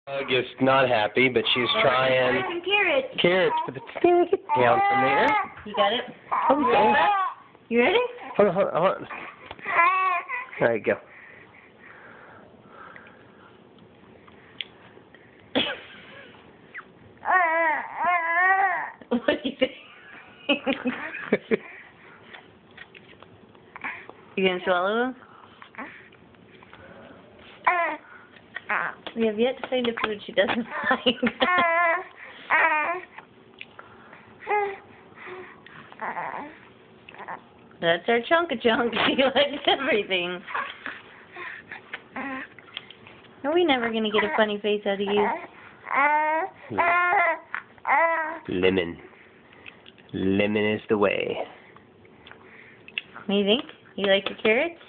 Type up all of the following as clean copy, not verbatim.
Dog is not happy, but she's trying. Some carrots. Carrots, but it's down from there. You got it? Oh, yeah. You ready? Hold on, hold on, hold on. There you go. What do you think? You gonna swallow them? We have yet to find a food she doesn't like. That's our chunk-a-chunk. She likes everything. Are we never gonna get a funny face out of you? Lemon. Lemon is the way. What do you think? You like the carrots?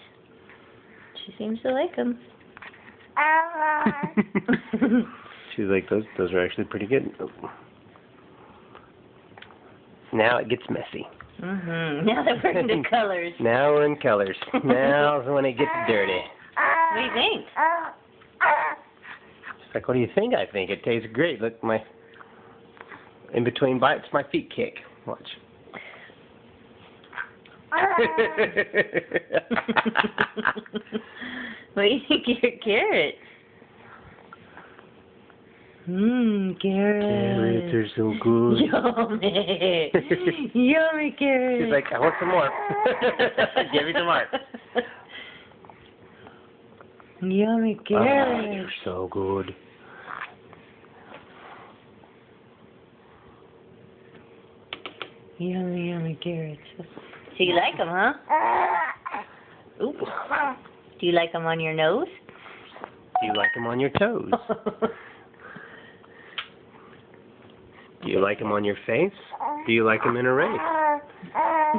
She seems to like them. She's like, those are actually pretty good. Now it gets messy. Now that we're into colors. Now we're in colors. Now's when it gets dirty. What do you think? She's like, what do you think? I think it tastes great. Look, my in between bites, my feet kick. Watch. What do you think of your carrots? Carrots. Carrots are so good. Yummy. Yummy carrots. She's like, I want some more. Give me some more. Yummy Oh, carrots. you're so good. Yummy, yummy carrots. So you like them, huh? Ooh. Do you like them on your nose? Do you like them on your toes? Do you like them on your face? Do you like them in a race?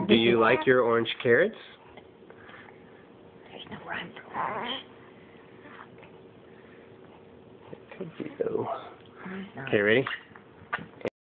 Do you like your orange carrots? There's no rhyme for orange. There could be though. Okay, ready?